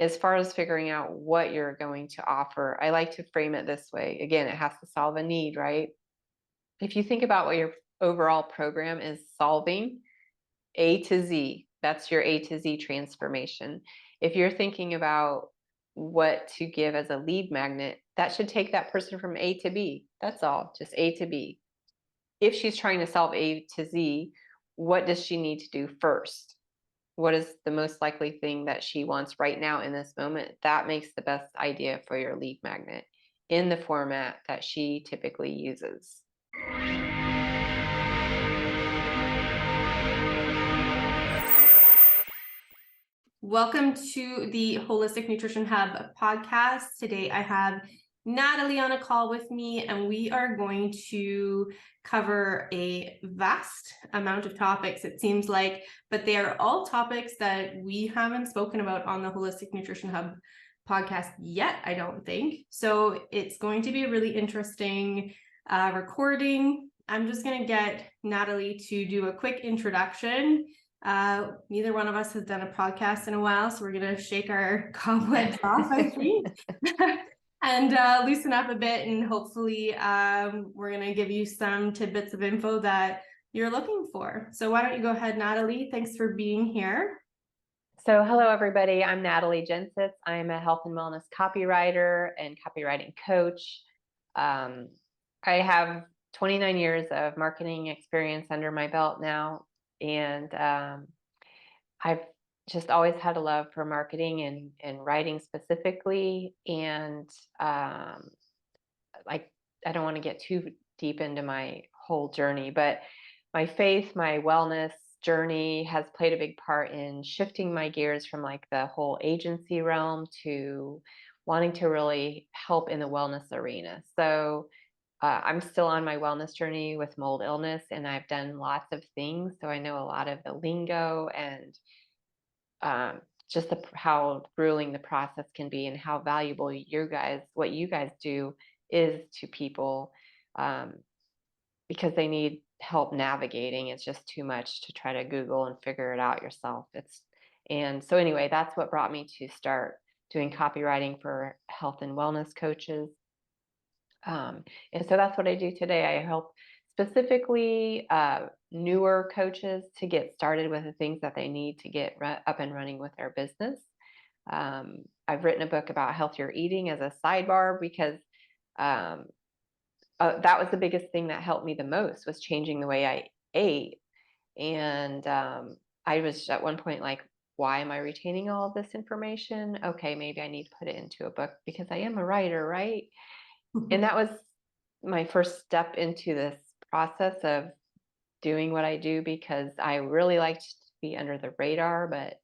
as far as figuring out what you're going to offer, I like to frame it this way. Again, it has to solve a need, right? If you think about what your overall program is solving, A to Z, that's your A to Z transformation. If you're thinking about what to give as a lead magnet, that should take that person from A to B. That's all, just A to B. If she's trying to solve A to Z, what does she need to do first? What is the most likely thing that she wants right now in this moment? That makes the best idea for your lead magnet in the format that she typically uses. Welcome to the Holistic Nutrition Hub podcast. Today I have Natalie on a call with me, and we are going to cover a vast amount of topics, it seems like, but they are all topics that we haven't spoken about on the Holistic Nutrition Hub podcast yet, I don't think. So it's going to be a really interesting recording. I'm just going to get Natalie to do a quick introduction. Neither one of us has done a podcast in a while, so we're going to shake our cobwebs off, I think, and loosen up a bit, and hopefully we're going to give you some tidbits of info that you're looking for. So why don't you go ahead, Natalie? Thanks for being here. So hello, everybody. I'm Natalie Gensits. I'm a health and wellness copywriter and copywriting coach. I have 29 years of marketing experience under my belt now. And I've just always had a love for marketing and writing specifically. And like, I don't want to get too deep into my whole journey, but my faith, my wellness journey has played a big part in shifting my gears from like the whole agency realm to wanting to really help in the wellness arena. So I'm still on my wellness journey with mold illness, and I've done lots of things. So I know a lot of the lingo and just how grueling the process can be, and how valuable what you guys do is to people, because they need help navigating. It's just too much to try to Google and figure it out yourself. And so anyway, that's what brought me to start doing copywriting for health and wellness coaches. And so that's what I do today. I help specifically newer coaches to get started with the things that they need to get up and running with their business. I've written a book about healthier eating as a sidebar, because that was the biggest thing that helped me the most, was changing the way I ate. And I was at one point like, why am I retaining all of this information? Okay, maybe I need to put it into a book, because I am a writer, right? And that was my first step into this process of doing what I do, because I really liked to be under the radar, but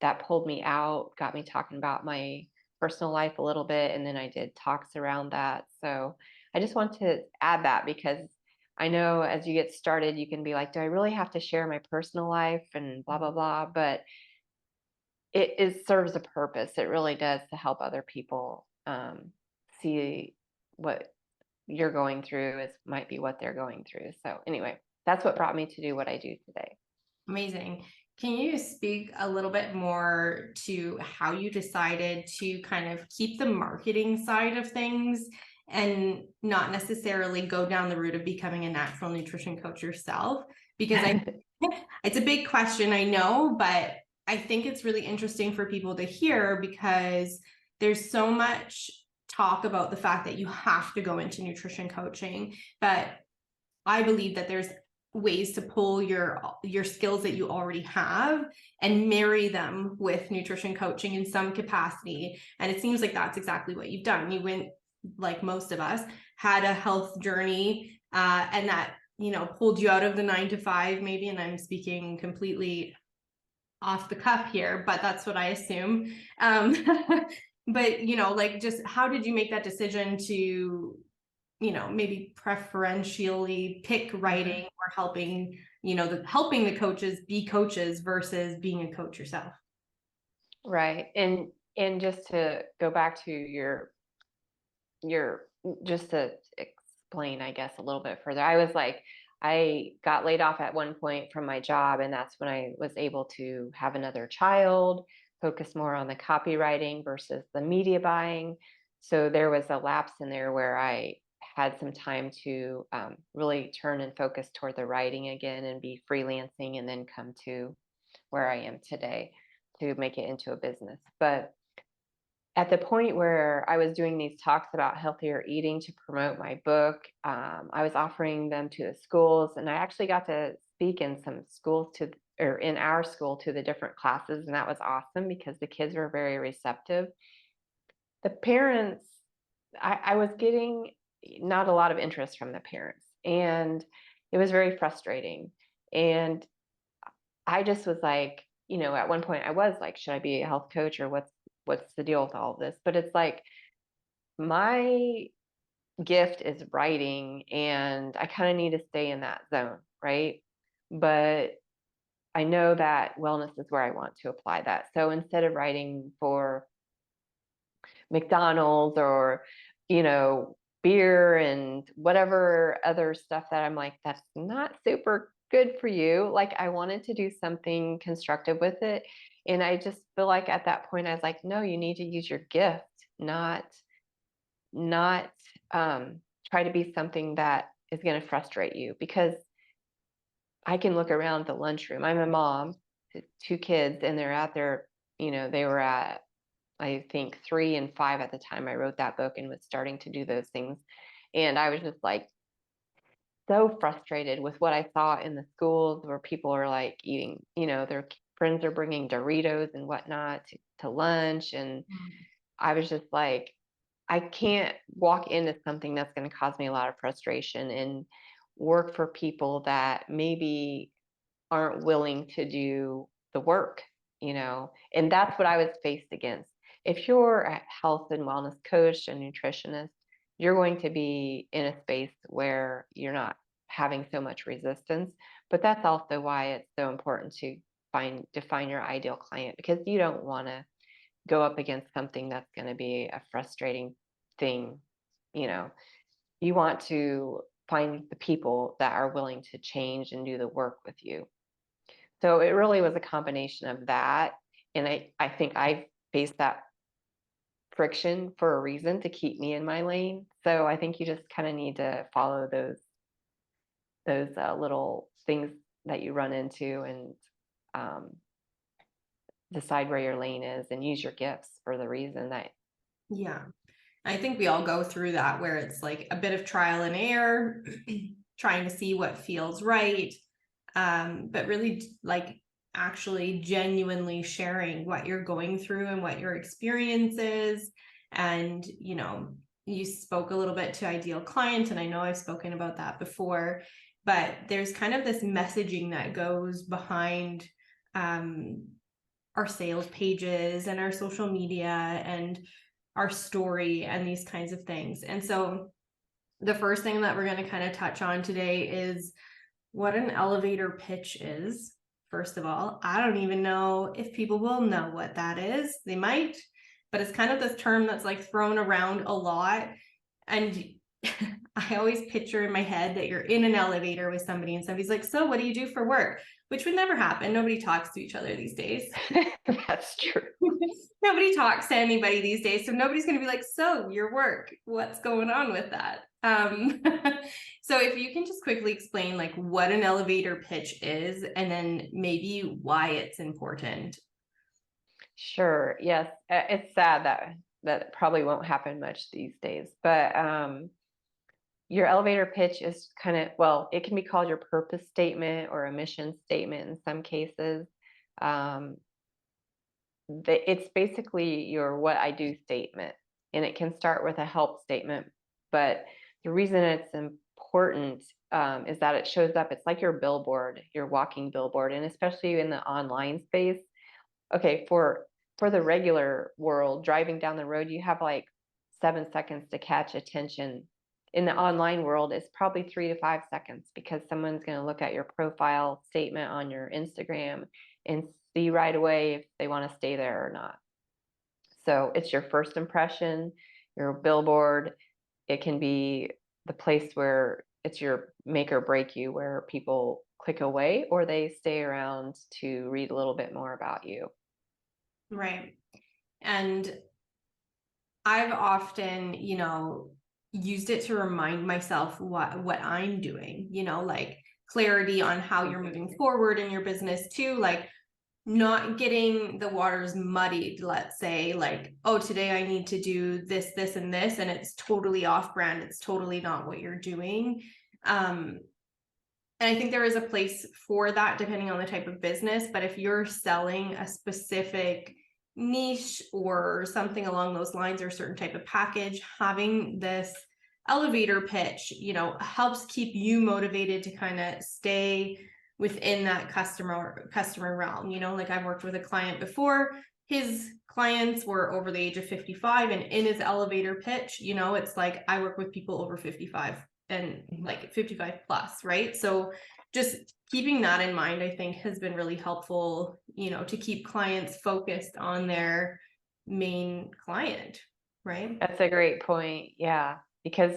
that pulled me out, got me talking about my personal life a little bit, and then I did talks around that. So I just want to add that, because I know as you get started, you can be like, do I really have to share my personal life and blah, blah, blah. But it serves a purpose. It really does, to help other people see what you're going through might be what they're going through. So anyway, that's what brought me to do what I do today. Amazing. Can you speak a little bit more to how you decided to kind of keep the marketing side of things and not necessarily go down the route of becoming a natural nutrition coach yourself? Because it's a big question, I know, but I think it's really interesting for people to hear, because there's so much talk about the fact that you have to go into nutrition coaching, but I believe that there's ways to pull your skills that you already have and marry them with nutrition coaching in some capacity. And it seems like that's exactly what you've done. You went, like most of us, had a health journey, and that, pulled you out of the 9 to 5 maybe. And I'm speaking completely off the cuff here, but that's what I assume. But, like, just how did you make that decision to, maybe preferentially pick writing or helping, helping the coaches be coaches versus being a coach yourself? Right. And just to go back to your just to explain, I guess, a little bit further, I got laid off at one point from my job, and that's when I was able to have another child. focus more on the copywriting versus the media buying. So there was a lapse in there where I had some time to really turn and focus toward the writing again and be freelancing, and then come to where I am today to make it into a business. But at the point where I was doing these talks about healthier eating to promote my book, I was offering them to the schools, and I actually got to speak in some schools or in our school to the different classes, and that was awesome because the kids were very receptive. The parents, I was getting not a lot of interest from the parents, and it was very frustrating. And I just was like, at one point I was like, should I be a health coach, or what's the deal with all of this? But it's like, my gift is writing, and I kind of need to stay in that zone, right? But I know that wellness is where I want to apply that. So instead of writing for McDonald's or, beer and whatever other stuff that I'm like, that's not super good for you. Like, I wanted to do something constructive with it. And I just feel like at that point I was like, no, you need to use your gift, not try to be something that is going to frustrate you. Because I can look around the lunchroom. I'm a mom to two kids, and they're out there, they were at, I think, 3 and 5 at the time I wrote that book and was starting to do those things. And I was just like so frustrated with what I saw in the schools where people are like eating, their friends are bringing Doritos and whatnot to lunch. And I was just like, I can't walk into something that's going to cause me a lot of frustration and work for people that maybe aren't willing to do the work, and that's what I was faced against. If you're a health and wellness coach and nutritionist, you're going to be in a space where you're not having so much resistance. But that's also why it's so important to define your ideal client, because you don't want to go up against something that's going to be a frustrating thing. You want to find the people that are willing to change and do the work with you. So it really was a combination of that. And I think I faced that friction for a reason, to keep me in my lane. So I think you just kind of need to follow those little things that you run into, and um, decide where your lane is and use your gifts for the reason that. Yeah. I think we all go through that, where it's like a bit of trial and error, trying to see what feels right. But really, like, actually genuinely sharing what you're going through and what your experience is. And, you spoke a little bit to ideal client, and I know I've spoken about that before, but there's kind of this messaging that goes behind our sales pages and our social media and our story and these kinds of things. And so the first thing that we're going to kind of touch on today is what an elevator pitch is. First of all, I don't even know if people will know what that is. They might, but it's kind of this term that's like thrown around a lot. And I always picture in my head that you're in an elevator with somebody and somebody's like, so what do you do for work? Which would never happen. Nobody talks to each other these days. That's true. Nobody talks to anybody these days. So nobody's going to be like, so your work, what's going on with that? So if you can just quickly explain like what an elevator pitch is, and then maybe why it's important. Sure. Yes. It's sad that probably won't happen much these days, but your elevator pitch is kind of, well, it can be called your purpose statement or a mission statement in some cases. It's basically your what I do statement, and it can start with a help statement. But the reason it's important is that it shows up. It's like your billboard, your walking billboard, and especially in the online space. Okay, for the regular world, driving down the road, you have like 7 seconds to catch attention. In the online world, it's probably 3 to 5 seconds, because someone's going to look at your profile statement on your Instagram and see right away if they want to stay there or not. So it's your first impression, your billboard. It can be the place where it's your make or break you, where people click away or they stay around to read a little bit more about you. Right. And I've often, used it to remind myself what I'm doing, like clarity on how you're moving forward in your business too, like not getting the waters muddied, let's say, like, oh, today I need to do this, this, and this, and it's totally off brand. It's totally not what you're doing. And I think there is a place for that depending on the type of business. But if you're selling a specific niche or something along those lines, or a certain type of package, having this elevator pitch, helps keep you motivated to kind of stay within that customer realm. Like I've worked with a client before, his clients were over the age of 55, and in his elevator pitch, it's like, I work with people over 55 and like 55 plus, right? So just keeping that in mind, I think, has been really helpful, to keep clients focused on their main client, right? That's a great point. Yeah. Because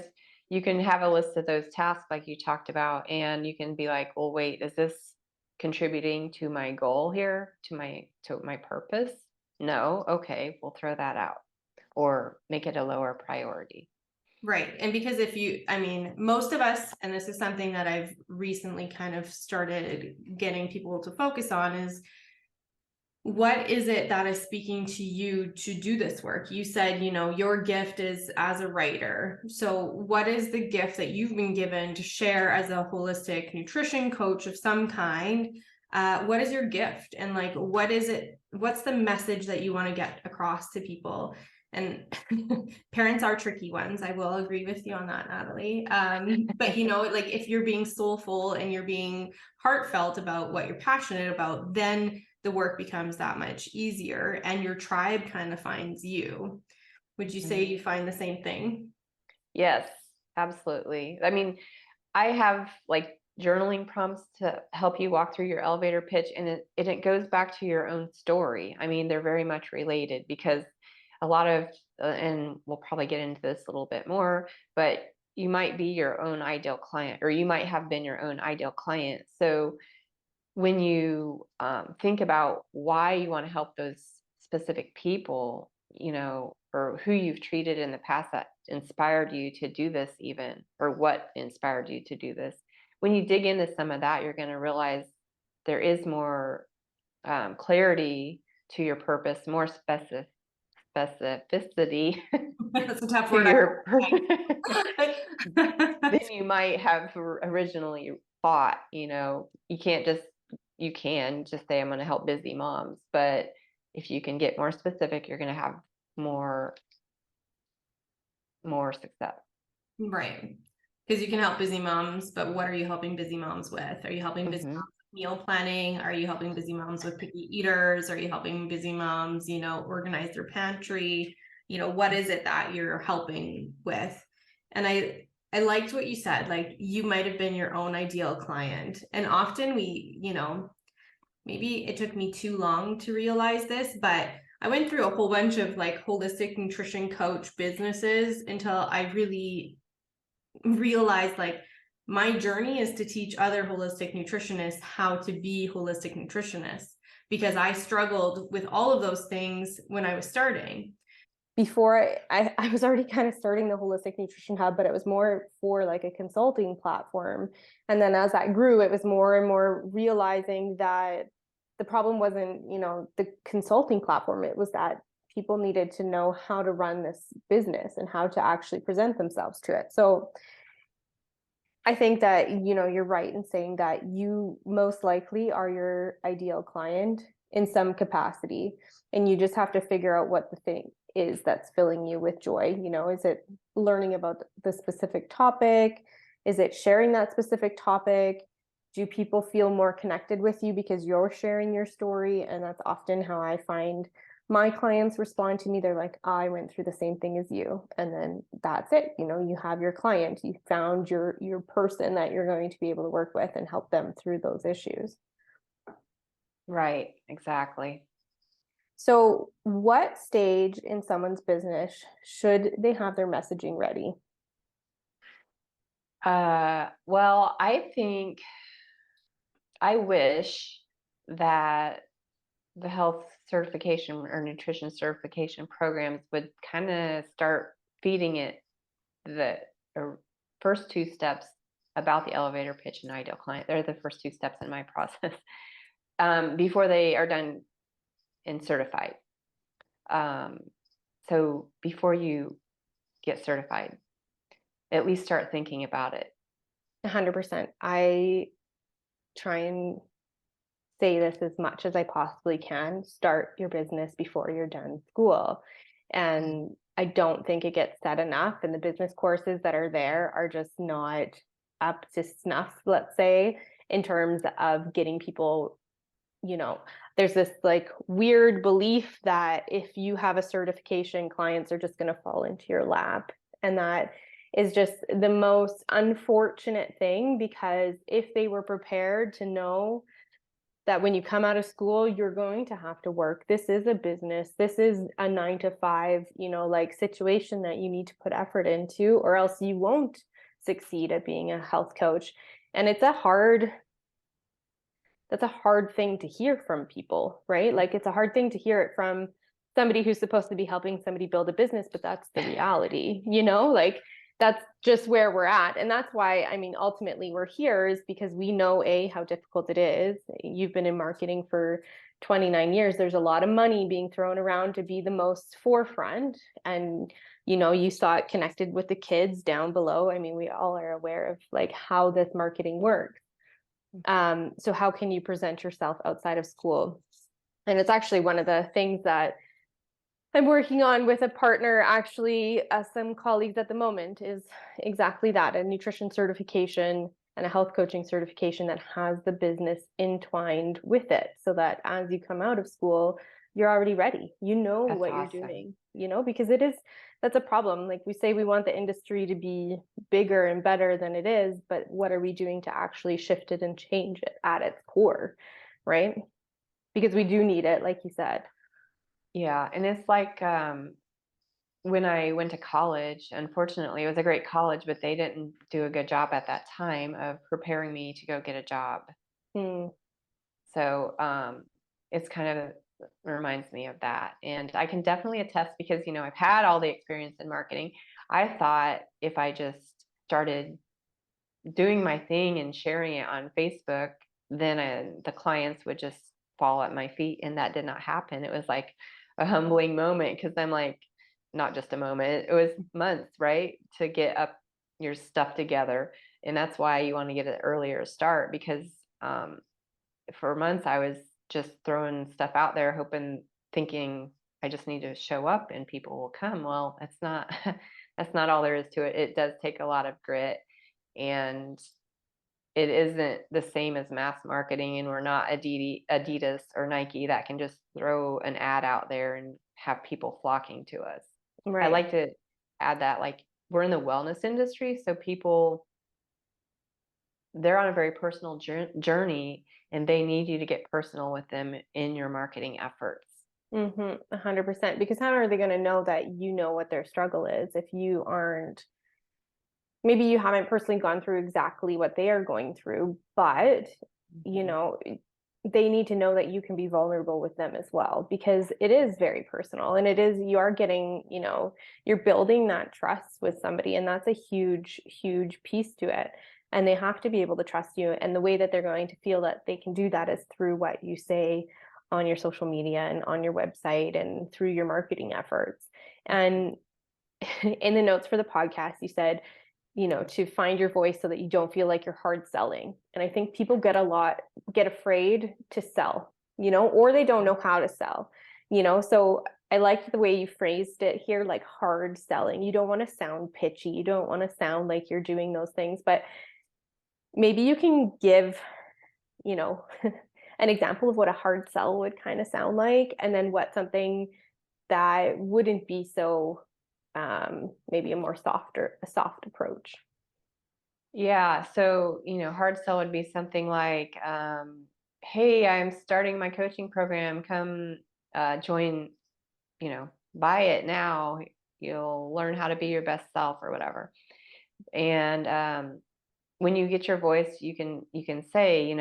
you can have a list of those tasks like you talked about, and you can be like, well, wait, is this contributing to my goal here, to my purpose? No. Okay, we'll throw that out or make it a lower priority. Right. And because most of us, and this is something that I've recently kind of started getting people to focus on, is what is it that is speaking to you to do this work? You said, your gift is as a writer. So what is the gift that you've been given to share as a holistic nutrition coach of some kind? What is your gift? And like, what is it? What's the message that you want to get across to people? And parents are tricky ones. I will agree with you on that, Natalie. But like, if you're being soulful and you're being heartfelt about what you're passionate about, then the work becomes that much easier and your tribe kind of finds you. Would you say you find the same thing? Yes, absolutely. I mean, I have like journaling prompts to help you walk through your elevator pitch, and it goes back to your own story. I mean, they're very much related because a lot of, and we'll probably get into this a little bit more, but you might be your own ideal client, or you might have been your own ideal client. So when you think about why you want to help those specific people, or who you've treated in the past that inspired you to do this, even, or what inspired you to do this, when you dig into some of that, you're going to realize there is more clarity to your purpose, more specificity That's a tough to word. your than you might have originally thought. You can just say, I'm going to help busy moms, but if you can get more specific, you're going to have more success. Right. Because you can help busy moms, but what are you helping busy moms with? Are you helping busy Mhm. moms with meal planning? Are you helping busy moms with picky eaters? Are you helping busy moms, organize their pantry? What is it that you're helping with? And I liked what you said, like you might have been your own ideal client. And often we, maybe it took me too long to realize this, but I went through a whole bunch of like holistic nutrition coach businesses until I really realized like my journey is to teach other holistic nutritionists how to be holistic nutritionists, because I struggled with all of those things when I was starting. Before I was already kind of starting the Holistic Nutrition Hub, but it was more for like a consulting platform. And then as that grew, it was more and more realizing that the problem wasn't, the consulting platform. It was that people needed to know how to run this business and how to actually present themselves to it. So I think that, you're right in saying that you most likely are your ideal client in some capacity, and you just have to figure out what the thing is that's filling you with joy. Is it learning about the specific topic? Is it sharing that specific topic? Do people feel more connected with you because you're sharing your story? And that's often how I find my clients respond to me. They're like, I went through the same thing as you. And then that's it. You have your client, you found your person that you're going to be able to work with and help them through those issues. Right, exactly. So what stage in someone's business should they have their messaging ready? Well, I wish that the health certification or nutrition certification programs would kind of start feeding it the first two steps about the elevator pitch and ideal client. They're the first two steps in my process before they are done and certified. So before you get certified, at least start thinking about it. 100%. I try and say this as much as I possibly can. Start your business before you're done school. And I don't think it gets said enough. And the business courses that are there are just not up to snuff, let's say, in terms of getting people, there's this like weird belief that if you have a certification, clients are just going to fall into your lap. And that is just the most unfortunate thing, because if they were prepared to know that when you come out of school, you're going to have to work. This is a business. This is a 9 to 5, like situation that you need to put effort into, or else you won't succeed at being a health coach. And that's a hard thing to hear from people, right? Like, it's a hard thing to hear it from somebody who's supposed to be helping somebody build a business, but that's the reality, like that's just where we're at. And that's why, ultimately we're here, is because we know how difficult it is. You've been in marketing for 29 years. There's a lot of money being thrown around to be the most forefront. And, you saw it connected with the kids down below. We all are aware of like how this marketing works. So how can you present yourself outside of school? And it's actually one of the things that I'm working on with a partner, actually, some colleagues at the moment, is exactly that: a nutrition certification and a health coaching certification that has the business entwined with it, so that as you come out of school, you're already ready. That's what awesome. you're doing, because that's a problem. Like, we say we want the industry to be bigger and better than it is, but what are we doing to actually shift it and change it at its core, right? Because we do need it, like you said. Yeah. And it's like when I went to college, unfortunately, it was a great college, but they didn't do a good job at that time of preparing me to go get a job. So it's kind of reminds me of that. And I can definitely attest, because, I've had all the experience in marketing. I thought if I just started doing my thing and sharing it on Facebook, then the clients would just fall at my feet. And that did not happen. It was like a humbling moment, because I'm like, not just a moment, it was months, right, to get up your stuff together. And that's why you want to get an earlier start, because for months I was just throwing stuff out there, thinking I just need to show up and people will come. Well, that's not that's not all there is to it. It does take a lot of grit, and it isn't the same as mass marketing, and we're not Adidas or Nike that can just throw an ad out there and have people flocking to us. Right. I like to add that, like, we're in the wellness industry, so people, they're on a very personal journey, and they need you to get personal with them in your marketing efforts. 100%. Because how are they going to know that what their struggle is if you aren't? Maybe you haven't personally gone through exactly what they are going through, but they need to know that you can be vulnerable with them as well, because it is very personal, and you are getting, you're building that trust with somebody, and that's a huge, huge piece to it. And they have to be able to trust you. And the way that they're going to feel that they can do that is through what you say on your social media and on your website and through your marketing efforts. And in the notes for the podcast, you said, to find your voice so that you don't feel like you're hard selling. And I think people get afraid to sell, or they don't know how to sell, so I like the way you phrased it here, like hard selling. You don't want to sound pitchy. You don't want to sound like you're doing those things, but maybe you can give, an example of what a hard sell would kind of sound like, and then what something that wouldn't be so, maybe a soft approach. Yeah. So, hard sell would be something like, hey, I'm starting my coaching program. Come join, buy it now. You'll learn how to be your best self, or whatever. And when you get your voice, you can say,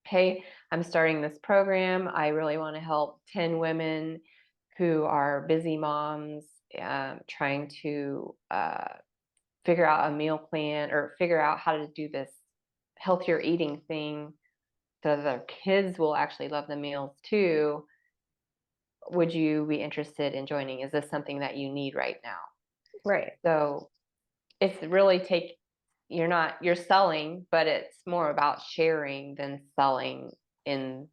hey, I'm starting this program. I really want to help 10 women who are busy moms, trying to figure out a meal plan or figure out how to do this healthier eating thing so that their kids will actually love the meals too. Would you be interested in joining? Is this something that you need right now? Right. So it's really you're selling, but it's more about sharing than selling in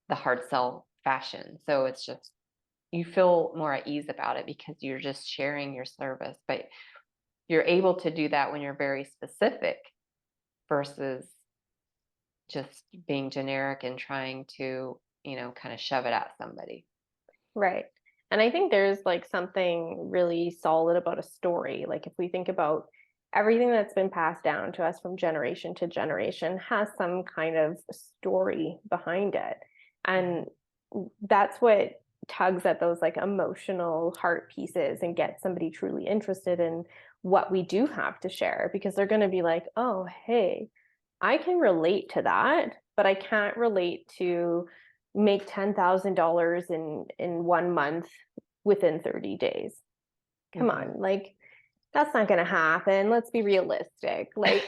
the hard sell fashion. So it's just, you feel more at ease about it because you're just sharing your service, but you're able to do that when you're very specific versus just being generic and trying to, kind of shove it at somebody. Right. And I think there's like something really solid about a story. Like if we think about everything that's been passed down to us from generation to generation has some kind of story behind it. And that's what tugs at those like emotional heart pieces and gets somebody truly interested in what we do have to share, because they're going to be like, oh, hey, I can relate to that, but I can't relate to make $10,000 in 1 month within 30 days. Come on, like that's not going to happen. Let's be realistic. Like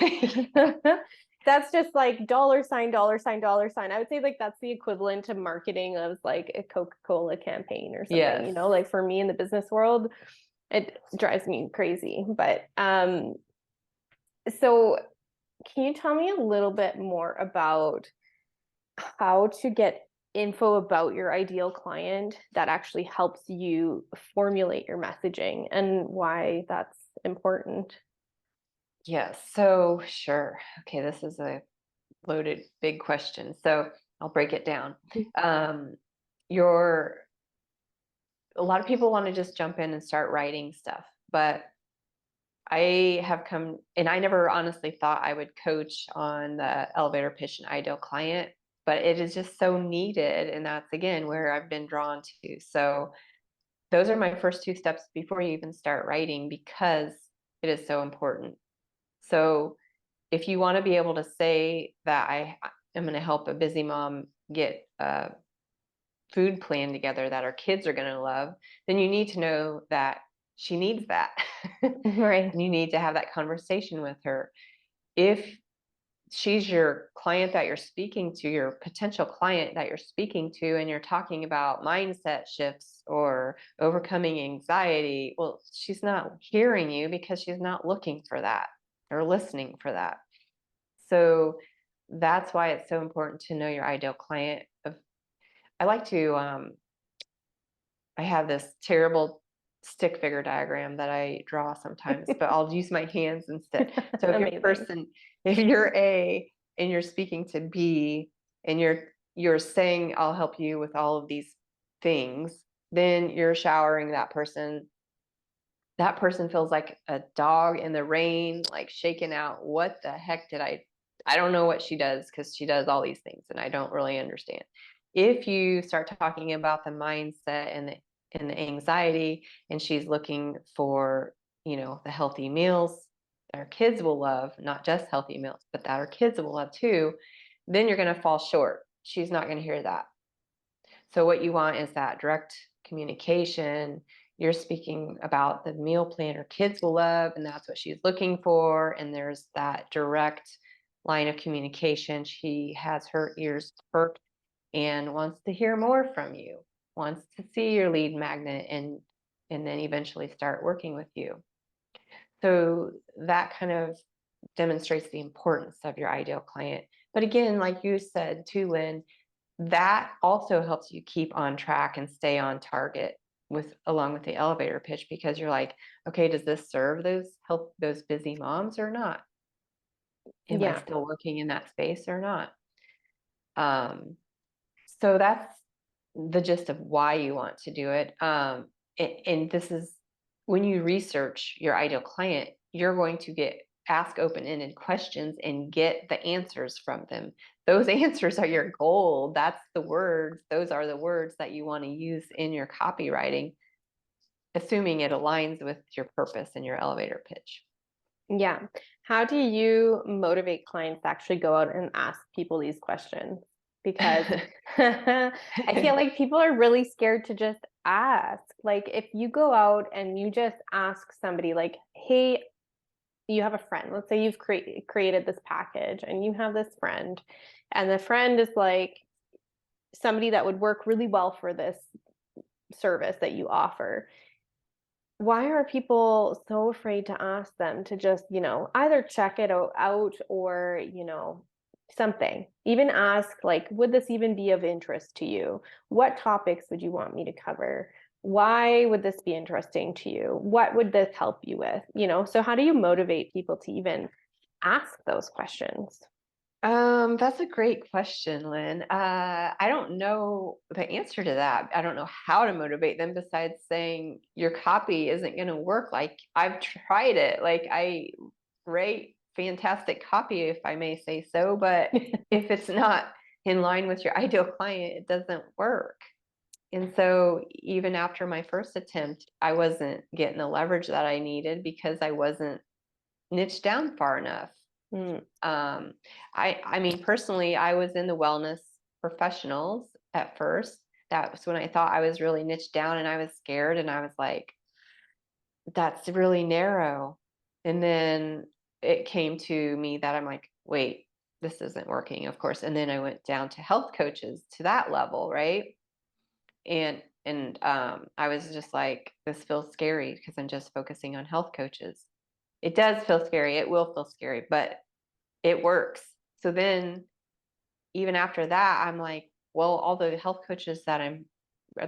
that's just like dollar sign, dollar sign, dollar sign. I would say like that's the equivalent to marketing of like a Coca-Cola campaign or something, Yes. like for me in the business world, it drives me crazy. But so can you tell me a little bit more about how to get info about your ideal client that actually helps you formulate your messaging and why that's important? Yes. So sure. Okay. This is a loaded big question. So I'll break it down. Your A lot of people want to just jump in and start writing stuff, but I have come, and I never honestly thought I would coach on the elevator pitch and ideal client, but it is just so needed. And that's again where I've been drawn to. So those are my first two steps before you even start writing, because it is so important. So if you want to be able to say that I am going to help a busy mom get a food plan together that our kids are going to love, then you need to know that she needs that. Right. And you need to have that conversation with her. If she's your client that you're speaking to, your potential client that you're speaking to, and you're talking about mindset shifts or overcoming anxiety, well, she's not hearing you because she's not looking for that or listening for that. So that's why it's so important to know your ideal client. I like to, I have this terrible stick figure diagram that I draw sometimes, but I'll use my hands instead. So if you're A and you're speaking to B and you're saying, I'll help you with all of these things, then you're showering that person. That person feels like a dog in the rain, like shaking out. What the heck I don't know what she does, because she does all these things and I don't really understand. If you start talking about the mindset and the anxiety, and she's looking for, the healthy meals that our kids will love, not just healthy meals, but that our kids will love too, then you're going to fall short. She's not going to hear that. So what you want is that direct communication. You're speaking about the meal plan her kids will love, and that's what she's looking for. And there's that direct line of communication. She has her ears perked and wants to hear more from you, wants to see your lead magnet, and then eventually start working with you. So that kind of demonstrates the importance of your ideal client. But again, like you said too, Lynn, that also helps you keep on track and stay on target along with the elevator pitch, because you're like, okay, does this serve those busy moms or not? Am I still working in that space or not? So that's the gist of why you want to do it. And this is when you research your ideal client, you're going to ask open-ended questions and get the answers from them. Those answers are your gold. Those are the words that you want to use in your copywriting, assuming it aligns with your purpose and your elevator pitch. Yeah. How do you motivate clients to actually go out and ask people these questions? Because I feel like people are really scared to just ask. Like if you go out and you just ask somebody like, hey, you have a friend, let's say you've created this package and you have this friend, and the friend is like somebody that would work really well for this service that you offer. Why are people so afraid to ask them to just, either check it out or, something? Even ask, like, would this even be of interest to you? What topics would you want me to cover? Why would this be interesting to you? What would this help you with? So how do you motivate people to even ask those questions? That's a great question, Lynn. I don't know the answer to that. I don't know how to motivate them besides saying your copy isn't going to work. Like I've tried it. Like I write fantastic copy, if I may say so, but if it's not in line with your ideal client, it doesn't work. And so even after my first attempt, I wasn't getting the leverage that I needed because I wasn't niched down far enough. Mm, I mean, personally, I was in the wellness professionals at first. That was when I thought I was really niched down and I was scared and I was like, that's really narrow. And then it came to me that I'm like, wait, this isn't working, of course. And then I went down to health coaches to that level, right? And I was just like, this feels scary because I'm just focusing on health coaches. It does feel scary. It will feel scary, but it works. So then even after that, I'm like, well, all the health coaches that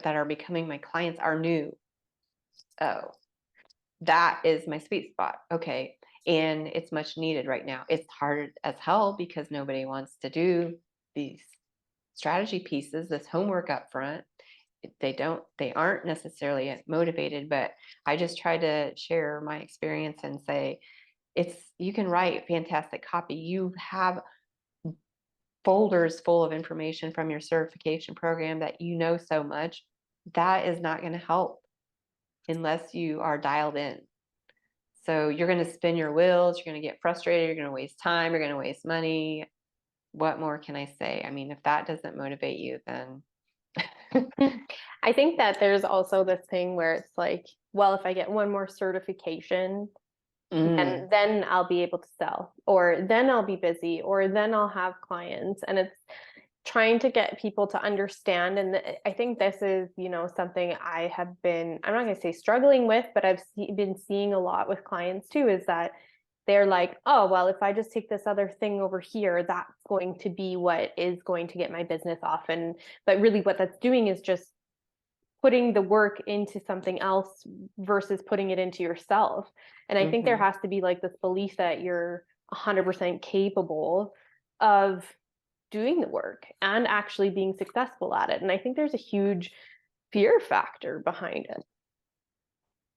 are becoming my clients are new. Oh, that is my sweet spot. Okay. And it's much needed right now. It's hard as hell because nobody wants to do these strategy pieces, this homework up front. They aren't necessarily motivated, but I just try to share my experience and say, you can write fantastic copy. You have folders full of information from your certification program that you know so much. That is not going to help unless you are dialed in. So you're going to spin your wheels, you're going to get frustrated, you're going to waste time, you're going to waste money. What more can I say? I mean, if that doesn't motivate you, then I think that there's also this thing where it's like, well, if I get one more certification, then I'll be able to sell, or then I'll be busy, or then I'll have clients. And it's trying to get people to understand. And I think this is, something I have been, I'm not going to say struggling with, but I've been seeing a lot with clients too, is that they're like, oh, well, if I just take this other thing over here, that's going to be what is going to get my business off. But really what that's doing is just putting the work into something else versus putting it into yourself. And I think there has to be like this belief that you're 100% capable of doing the work and actually being successful at it. And I think there's a huge fear factor behind it.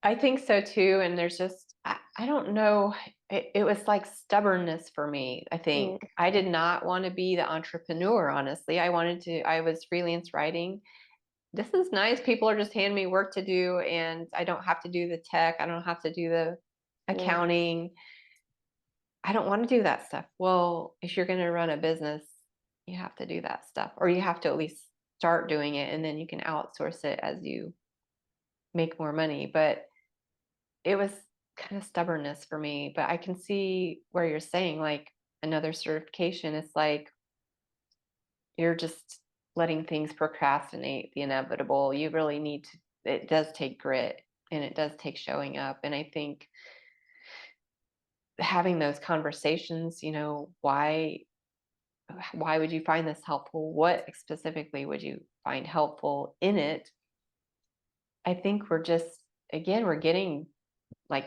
I think so too. And there's just, I don't know, it was like stubbornness for me. I think I did not want to be the entrepreneur, honestly. I was freelance writing. This is nice. People are just handing me work to do, and I don't have to do the tech. I don't have to do the accounting. I don't want to do that stuff. Well, if you're going to run a business, you have to do that stuff, or you have to at least start doing it, and then you can outsource it as you make more money. But it was kind of stubbornness for me. But I can see where you're saying, like, another certification, it's like you're just letting things procrastinate the inevitable. You really need to, it does take grit and it does take showing up. And I think having those conversations, why would you find this helpful? What specifically would you find helpful in it? I think we're getting like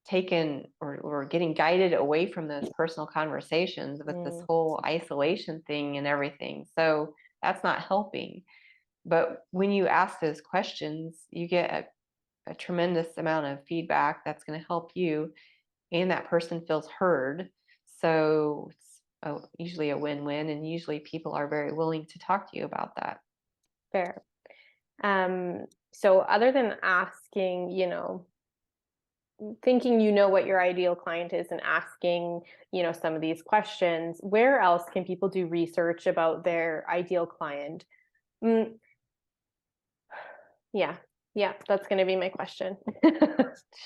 taken, or we're getting guided away from those personal conversations with this whole isolation thing and everything. So that's not helping. But when you ask those questions, you get a tremendous amount of feedback that's going to help you, and that person feels heard. So it's usually a win-win, and usually people are very willing to talk to you about that. Fair. So other than asking, thinking you know what your ideal client is and asking, some of these questions, where else can people do research about their ideal client? Yeah, that's going to be my question.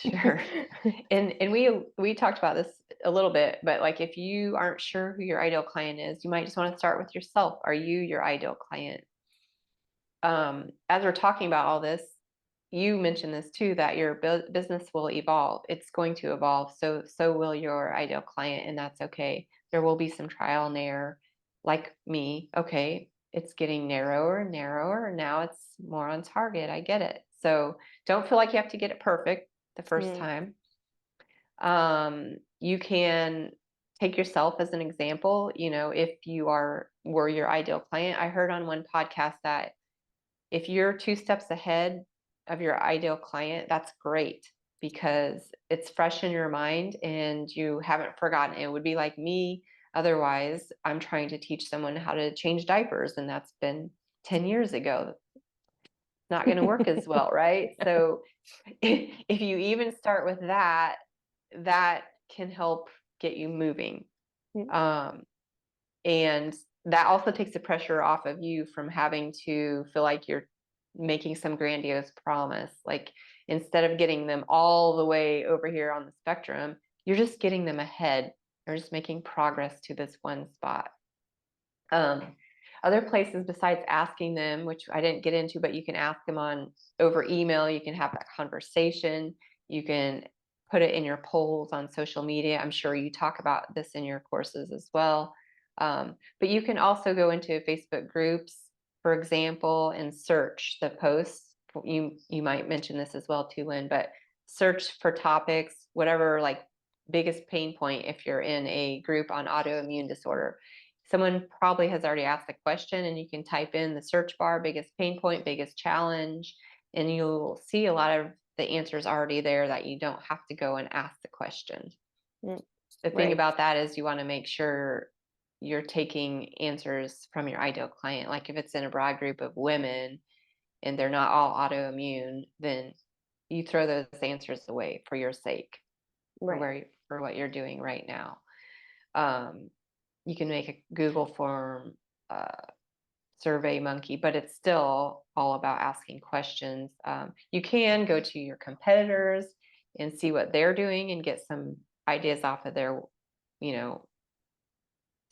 Sure. And we talked about this a little bit, but like if you aren't sure who your ideal client is, you might just want to start with yourself. Are you your ideal client? As we're talking about all this, you mentioned this too, that your business will evolve. It's going to evolve. So will your ideal client, and that's okay. There will be some trial and error, like me. Okay, it's getting narrower and narrower, and now it's more on target. I get it. So don't feel like you have to get it perfect the first time. You can take yourself as an example. If you were your ideal client, I heard on one podcast that if you're 2 steps ahead of your ideal client, that's great because it's fresh in your mind and you haven't forgotten. It would be like me. Otherwise, I'm trying to teach someone how to change diapers, and that's been 10 years ago. Not going to work as well, right? So if you even start with that, that can help get you moving. And that also takes the pressure off of you from having to feel like you're making some grandiose promise. Like instead of getting them all the way over here on the spectrum, you're just getting them ahead. You're just making progress to this one spot. Other places besides asking them, which I didn't get into, but you can ask them over email. You can have that conversation. You can put it in your polls on social media. I'm sure you talk about this in your courses as well. But you can also go into Facebook groups, for example, and search the posts. You might mention this as well too, Lynn, but search for topics, whatever like biggest pain point. If you're in a group on autoimmune disorder, someone probably has already asked the question, and you can type in the search bar, biggest pain point, biggest challenge, and you'll see a lot of the answers already there that you don't have to go and ask the question. The thing about that is you want to make sure you're taking answers from your ideal client. Like if it's in a broad group of women and they're not all autoimmune, then you throw those answers away for your sake, for what you're doing right now. You can make a Google form, Survey Monkey, but it's still all about asking questions. You can go to your competitors and see what they're doing and get some ideas off of their,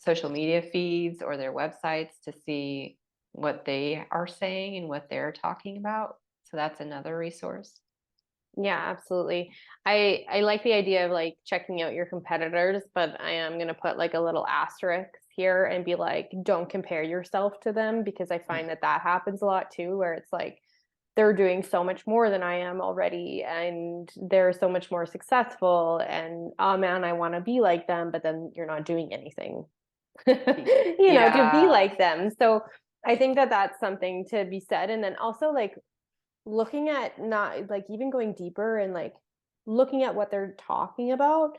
social media feeds or their websites to see what they are saying and what they're talking about. So that's another resource. Yeah, absolutely. I like the idea of like checking out your competitors, but I am going to put like a little asterisk here and be like, don't compare yourself to them, because I find that happens a lot too, where it's like they're doing so much more than I am already, and they're so much more successful, and oh man, I want to be like them, but then you're not doing anything to be like them. So I think that that's something to be said. And then also like looking at, not like even going deeper and like looking at what they're talking about,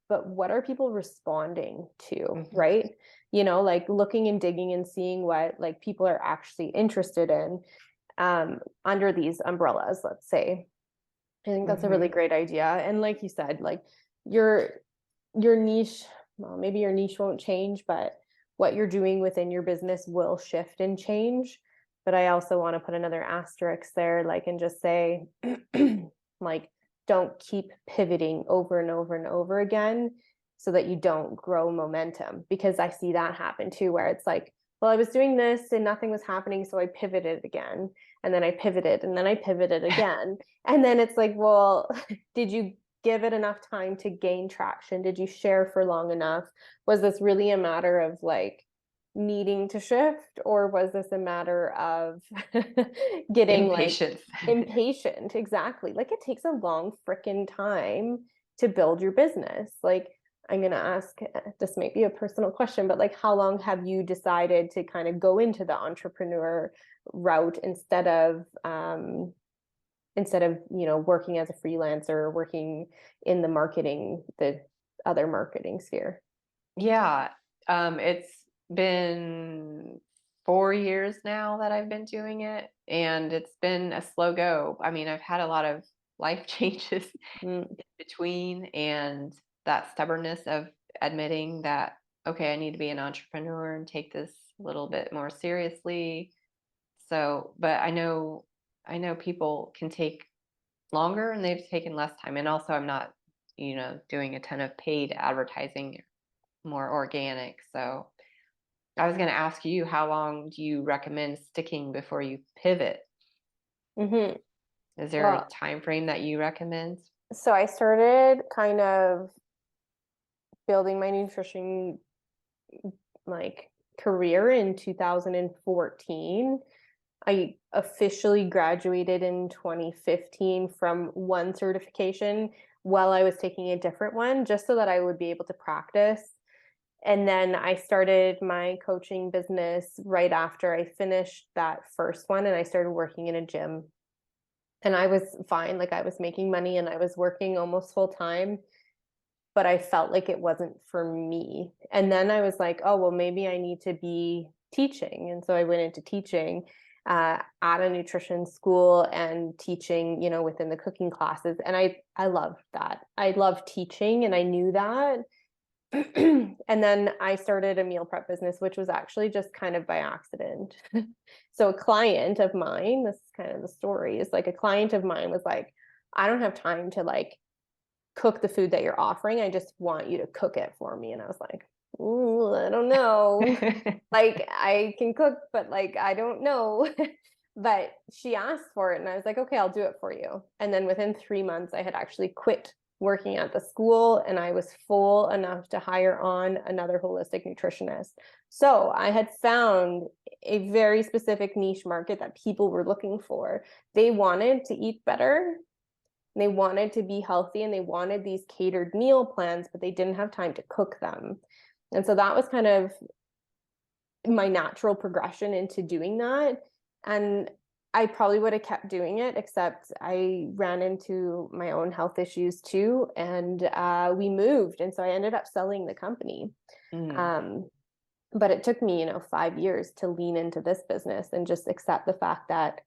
but what are people responding to, right? Like looking and digging and seeing what like people are actually interested in under these umbrellas, let's say. I think that's a really great idea. And like you said, like your niche, well, maybe your niche won't change, but what you're doing within your business will shift and change. But I also want to put another asterisk there, like, and just say, like, don't keep pivoting over and over and over again so that you don't grow momentum, because I see that happen too, where it's like, well, I was doing this and nothing was happening, so I pivoted again, and then I pivoted, and then I pivoted again. And then it's like, well, did you give it enough time to gain traction? Did you share for long enough? Was this really a matter of like needing to shift, or was this a matter of getting impatient? Exactly. Like it takes a long freaking time to build your business. Like I'm going to ask, this might be a personal question, but like how long have you decided to kind of go into the entrepreneur route instead of working as a freelancer, working in the other marketing sphere? Yeah, it's been 4 years now that I've been doing it, and it's been a slow go. I mean, I've had a lot of life changes Mm. in between, and that stubbornness of admitting that, okay, I need to be an entrepreneur and take this a little bit more seriously. So, but I know people can take longer and they've taken less time. And also I'm not, doing a ton of paid advertising, more organic. So I was going to ask you, how long do you recommend sticking before you pivot? Mm-hmm. Is there a Well, time frame that you recommend? so I started kind of building my nutrition like career in 2014. I officially graduated in 2015 from one certification while I was taking a different one, just so that I would be able to practice. And then I started my coaching business right after I finished that first one, and I started working in a gym. And I was fine, like I was making money and I was working almost full time, but I felt like it wasn't for me. And then I was like, oh, well, maybe I need to be teaching. And so I went into teaching at a nutrition school and teaching, within the cooking classes. And I loved that. I loved teaching, and I knew that. And then I started a meal prep business, which was actually just kind of by accident. So a client of mine, this is kind of the story, is like a client of mine was like, I don't have time to like cook the food that you're offering. I just want you to cook it for me. And I was like, ooh, I don't know. Like I can cook, but like I don't know. But she asked for it and I was like, okay, I'll do it for you. And then within 3 months, I had actually quit working at the school and I was full enough to hire on another holistic nutritionist. So I had found a very specific niche market that people were looking for. They wanted to eat better, they wanted to be healthy, and they wanted these catered meal plans, but they didn't have time to cook them. And so that was kind of my natural progression into doing that. And I probably would have kept doing it, except I ran into my own health issues too. And we moved. And so I ended up selling the company. Mm. But it took me, 5 years to lean into this business and just accept the fact that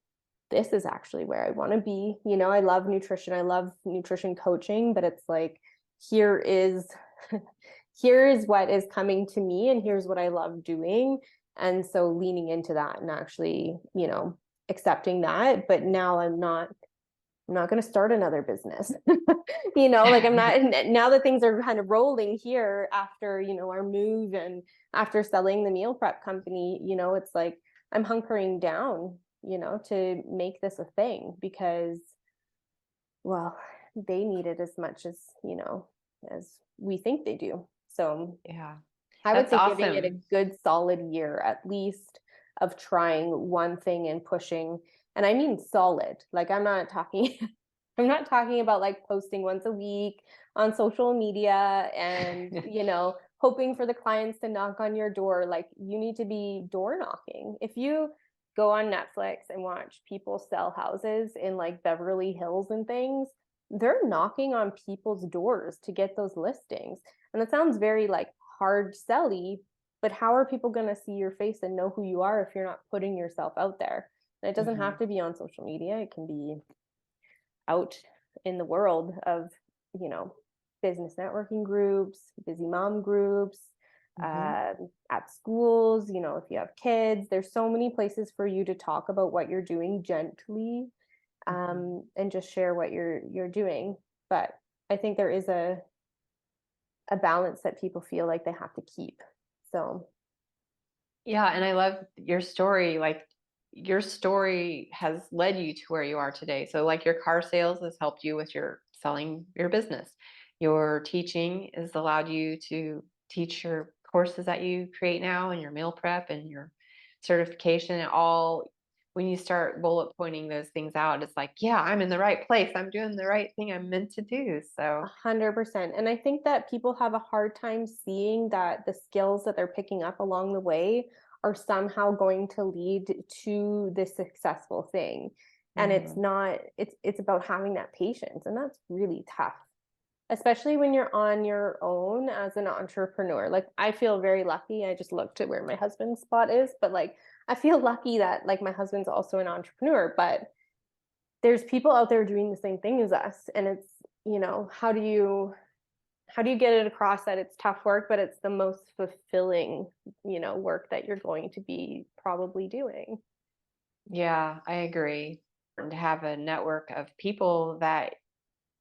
this is actually where I want to be. I love nutrition. I love nutrition coaching, but it's like, here is what is coming to me and here's what I love doing. And so leaning into that and actually, accepting that. But now I'm not going to start another business. Like I'm not, now that things are kind of rolling here after, our move and after selling the meal prep company, it's like I'm hunkering down, to make this a thing because, well, they need it as much as, as we think they do. So Yeah, I would that's say giving it a awesome. good solid year at least of trying one thing and pushing. And I mean solid. Like I'm not talking I'm not talking about like posting once a week on social media and, hoping for the clients to knock on your door. Like you need to be door knocking. If you go on Netflix and watch people sell houses in like Beverly Hills and things, they're knocking on people's doors to get those listings. And that sounds very like hard selly, but how are people going to see your face and know who you are if you're not putting yourself out there? And it doesn't have to be on social media. It can be out in the world of, business networking groups, busy mom groups, Mm-hmm. at schools, if you have kids, there's so many places for you to talk about what you're doing gently, Mm-hmm. and just share what you're doing. But I think there is a balance that people feel like they have to keep. So Yeah, and I love your story. Like your story has led you to where you are today. So like your car sales has helped you with your selling your business. Your teaching has allowed you to teach your courses that you create now and your meal prep and your certification. And all when you start bullet pointing those things out, it's like, yeah, I'm in the right place. I'm doing the right thing I'm meant to do. So 100%. And I think that people have a hard time seeing that the skills that they're picking up along the way are somehow going to lead to this successful thing. And it's mhm. not, it's about having that patience. And that's really tough, especially when you're on your own as an entrepreneur. Like I feel very lucky. I just looked at where my husband's spot is, but like I feel lucky that like my husband's also an entrepreneur, but there's people out there doing the same thing as us, and it's, how do you get it across that it's tough work, but it's the most fulfilling, work that you're going to be probably doing. Yeah, I agree. And to have a network of people that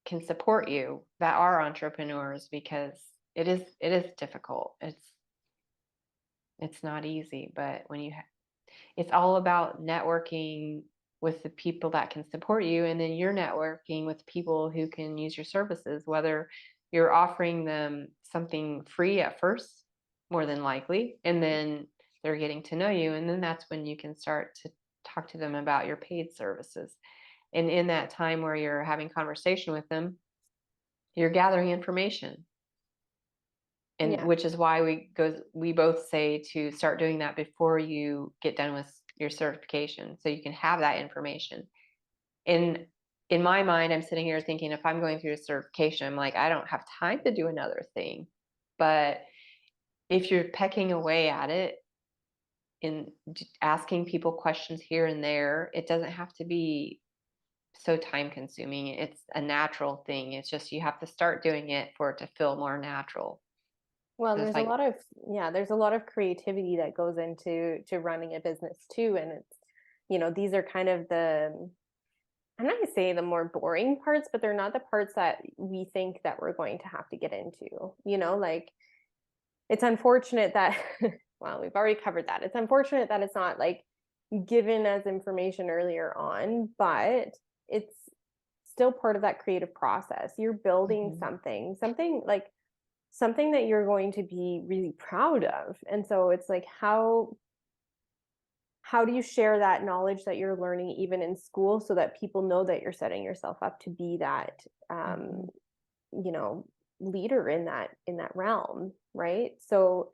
can support you, that are entrepreneurs, because it is difficult. It's not easy, but when it's all about networking with the people that can support you, and then you're networking with people who can use your services, whether you're offering them something free at first, more than likely, and then they're getting to know you, and then that's when you can start to talk to them about your paid services. And in that time where you're having conversation with them, you're gathering information, and Yeah. which is why we both say to start doing that before you get done with your certification, so you can have that information. And in my mind, I'm sitting here thinking, if I'm going through a certification, I'm like, I don't have time to do another thing. But if you're pecking away at it and asking people questions here and there, it doesn't have to be so time consuming. It's a natural thing. It's just you have to start doing it for it to feel more natural. Well, It's there's a like, lot of there's a lot of creativity that goes into running a business too, and it's, these are kind of I'm not gonna say the more boring parts, but they're not the parts that we think that we're going to have to get into. Like, it's unfortunate that well, we've already covered that. It's unfortunate that it's not like given as information earlier on, but it's still part of that creative process. You're building mhm. something that you're going to be really proud of. And so it's like, how do you share that knowledge that you're learning even in school, so that people know that you're setting yourself up to be that Mhm. you know leader in that realm, right? So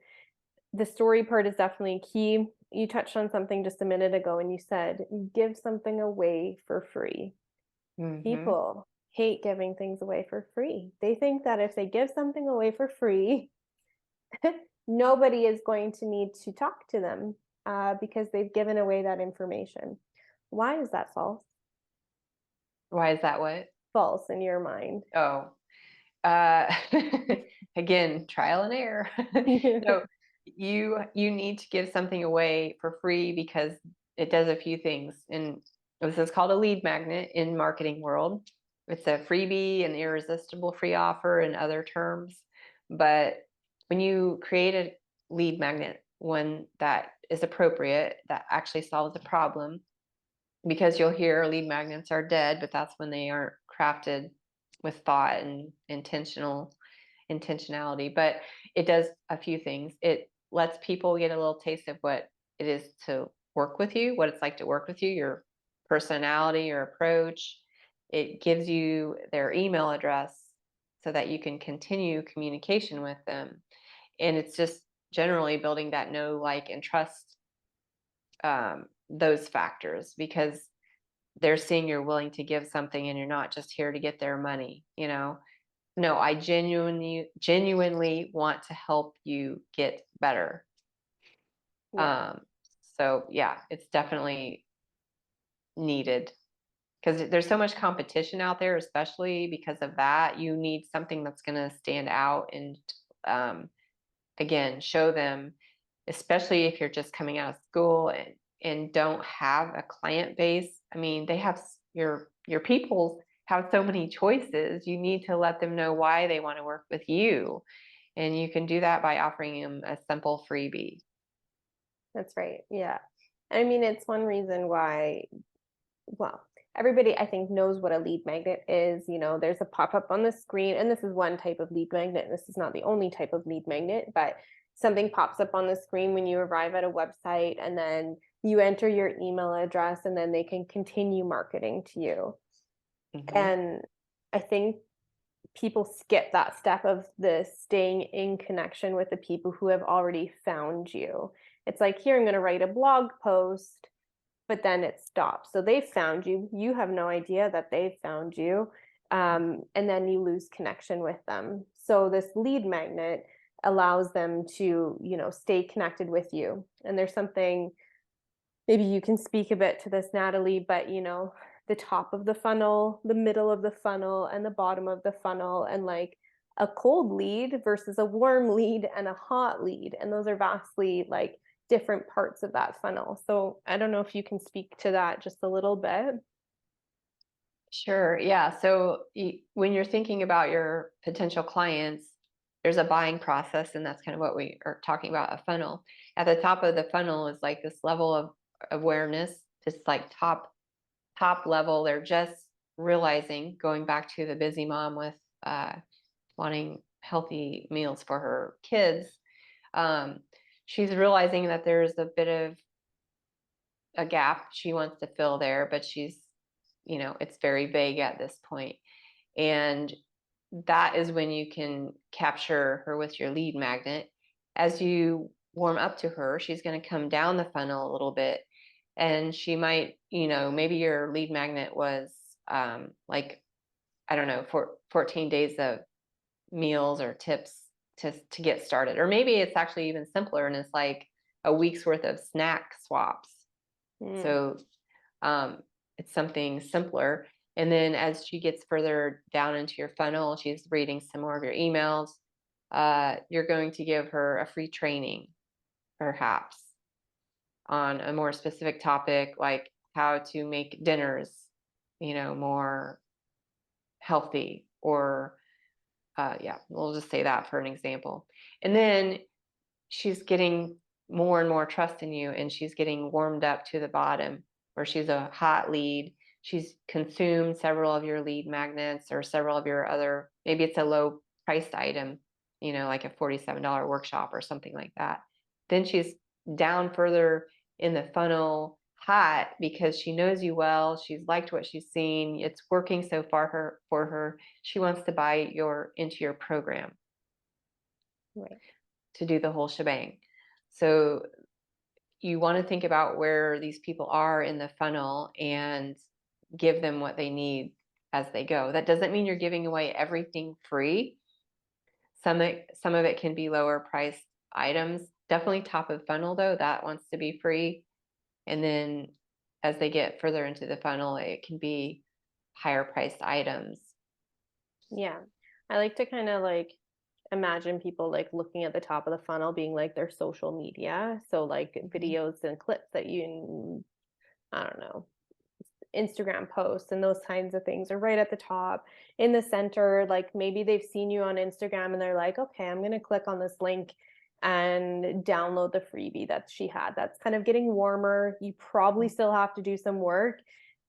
the story part is definitely key. You touched on something just a minute ago, and you said give something away for free. Mhm. People hate giving things away for free. They think that if they give something away for free, nobody is going to need to talk to them, because they've given away that information. Why is that false? Why is that what? False in your mind? Oh, uh, again, trial and error. No, you need to give something away for free because it does a few things. And this is called a lead magnet in marketing world. It's a freebie, an irresistible free offer in other terms. But when you create a lead magnet, one that is appropriate, that actually solves a problem, because you'll hear lead magnets are dead, but that's when they aren't crafted with thought and intentionality. But it does a few things. It lets people get a little taste of what it is to work with you, what it's like to work with you, your personality, your approach. It gives you their email address so that you can continue communication with them. And it's just generally building that know, like, and trust, those factors, because they're seeing you're willing to give something and you're not just here to get their money. No, I genuinely want to help you get better. Yeah. um so yeah, it's definitely needed, because there's so much competition out there. Especially because of that, you need something that's going to stand out and, um again, show them, especially if you're just coming out of school and don't have a client base. I mean, they have your people have so many choices. You need to let them know why they want to work with you. And you can do that by offering them a simple freebie. That's right. Yeah. I mean, it's one reason why, well, everybody I think knows what a lead magnet is. There's a pop-up on the screen, and this is one type of lead magnet. This is not the only type of lead magnet, but something pops up on the screen when you arrive at a website, and then you enter your email address, and then they can continue marketing to you. Hmm. And I think people skip that step of the staying in connection with the people who have already found you. It's like, here, I'm going to write a blog post, but then it stops. So they've found you. You have no idea that they've found you. And then you lose connection with them. So this lead magnet allows them to, stay connected with you. And there's something, maybe you can speak a bit to this, Natalie, but the top of the funnel, the middle of the funnel, and the bottom of the funnel, and like a cold lead versus a warm lead and a hot lead. And those are vastly like different parts of that funnel. So I don't know if you can speak to that just a little bit. Sure. Yeah. So when you're thinking about your potential clients, there's a buying process, and that's kind of what we are talking about, a funnel. At the top of the funnel is like this level of awareness, just like top level. They're just realizing, going back to the busy mom with wanting healthy meals for her kids. She's realizing that there's a bit of a gap she wants to fill there, but she's, it's very vague at this point. And that is when you can capture her with your lead magnet. As you warm up to her, she's going to come down the funnel a little bit, and she might, maybe your lead magnet was like, I don't know, 14 days of meals or tips to get started. Or maybe it's actually even simpler, and it's like a week's worth of snack swaps. So it's something simpler. And then as she gets further down into your funnel, she's reading some more of your emails. You're going to give her a free training, perhaps, on a more specific topic, like how to make dinners, more healthy, or yeah, we'll just say that for an example. And then she's getting more and more trust in you, and she's getting warmed up to the bottom, where she's a hot lead. She's consumed several of your lead magnets, or several of your other, maybe it's a low priced item, like a $47 workshop or something like that. Then she's down further in the funnel, hot, because she knows you well. She's liked what she's seen. It's working so far for her. She wants to buy into your program. Right. To do the whole shebang. So you want to think about where these people are in the funnel and give them what they need as they go. That doesn't mean you're giving away everything free. Some of it can be lower priced items. Definitely top of funnel though, that wants to be free. And then as they get further into the funnel, it can be higher priced items. Yeah. I like to kind of like imagine people like looking at the top of the funnel being like their social media. So like videos and clips that I don't know, Instagram posts and those kinds of things are right at the top. In the center, like maybe they've seen you on Instagram and they're like, okay, I'm going to click on this link and download the freebie that she had. That's kind of getting warmer. You probably still have to do some work,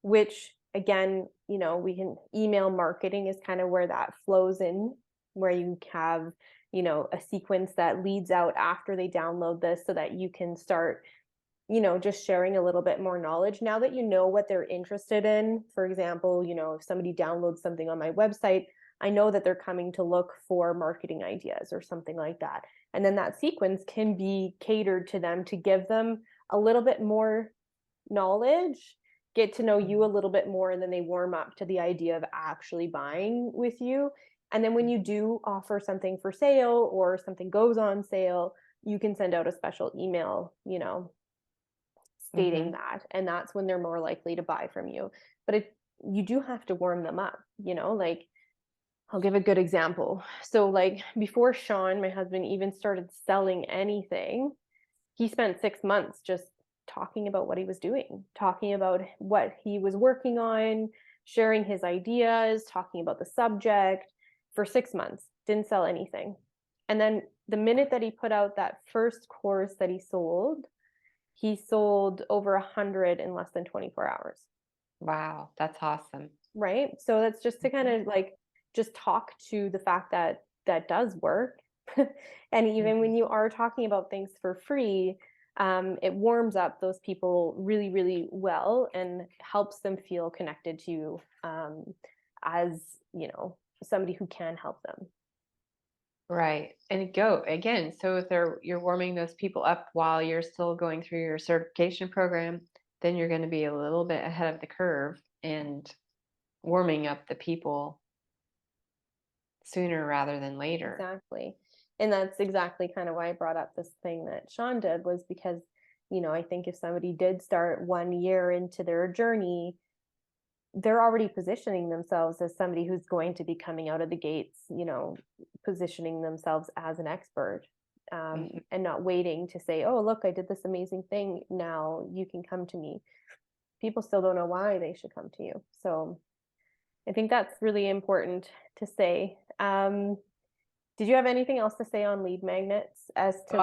which again, we can, email marketing is kind of where that flows in, where you have, a sequence that leads out after they download this, so that you can start, just sharing a little bit more knowledge now that you know what they're interested in. For example, if somebody downloads something on my website, I know that they're coming to look for marketing ideas or something like that. And then that sequence can be catered to them to give them a little bit more knowledge, get to know you a little bit more, and then they warm up to the idea of actually buying with you. And then when you do offer something for sale or something goes on sale, you can send out a special email, stating that, and that's when they're more likely to buy from you. But you do have to warm them up, like I'll give a good example. So like before Sean, my husband, even started selling anything, he spent 6 months just talking about what he was doing, talking about what he was working on, sharing his ideas, talking about the subject for 6 months, didn't sell anything. And then the minute that he put out that first course that he sold over 100 in less than 24 hours. Wow, that's awesome. Right? So that's just to kind of like just talk to the fact that that does work. And even when you are talking about things for free, it warms up those people really, really well and helps them feel connected to you as, somebody who can help them. Right. And go again. So if you're warming those people up while you're still going through your certification program, then you're going to be a little bit ahead of the curve and warming up the people sooner rather than later. Exactly. And that's exactly kind of why I brought up this thing that Sean did, was because, I think if somebody did start 1 year into their journey, they're already positioning themselves as somebody who's going to be coming out of the gates, positioning themselves as an expert, and not waiting to say, oh, look, I did this amazing thing. Now you can come to me. People still don't know why they should come to you. So I think that's really important to say. Did you have anything else to say on lead magnets as to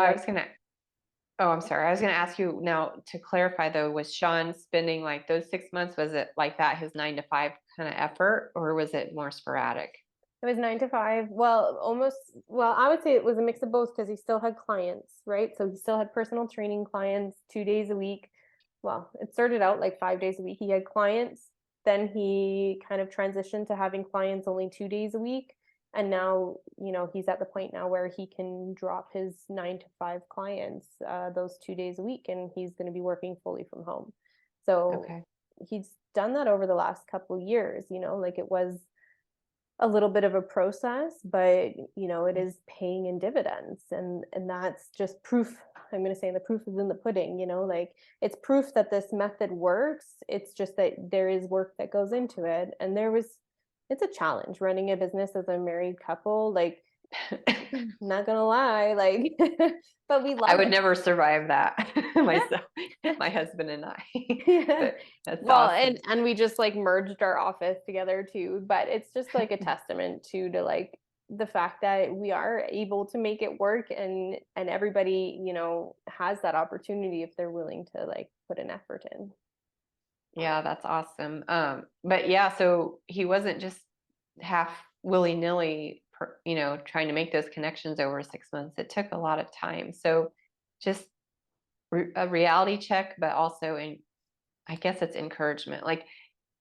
I'm sorry. I was going to ask you now to clarify though, was Sean spending like those 6 months, was it like that, his 9 to 5 kind of effort, or was it more sporadic? It was 9 to 5. Well, I would say it was a mix of both because he still had clients, right? So he still had personal training clients 2 days a week. Well, it started out like 5 days a week. He had clients. Then he kind of transitioned to having clients only 2 days a week. And now, he's at the point now where he can drop his 9 to 5 clients those 2 days a week, and he's going to be working fully from home. So he's done that over the last couple of years, like it was a little bit of a process, but it is paying in dividends, and that's just proof. I'm going to say the proof is in the pudding, like it's proof that this method works. It's just that there is work that goes into it, and it's a challenge running a business as a married couple, like not gonna lie, like but we love I would it. never survive that myself, my husband and I. But that's well, awesome. and we just like merged our office together too, but it's just like a testament to like the fact that we are able to make it work, and everybody has that opportunity if they're willing to like put an effort in. Yeah, that's awesome. But yeah, so he wasn't just half willy-nilly, trying to make those connections over 6 months. It took a lot of time. So just a reality check, but also I guess it's encouragement. Like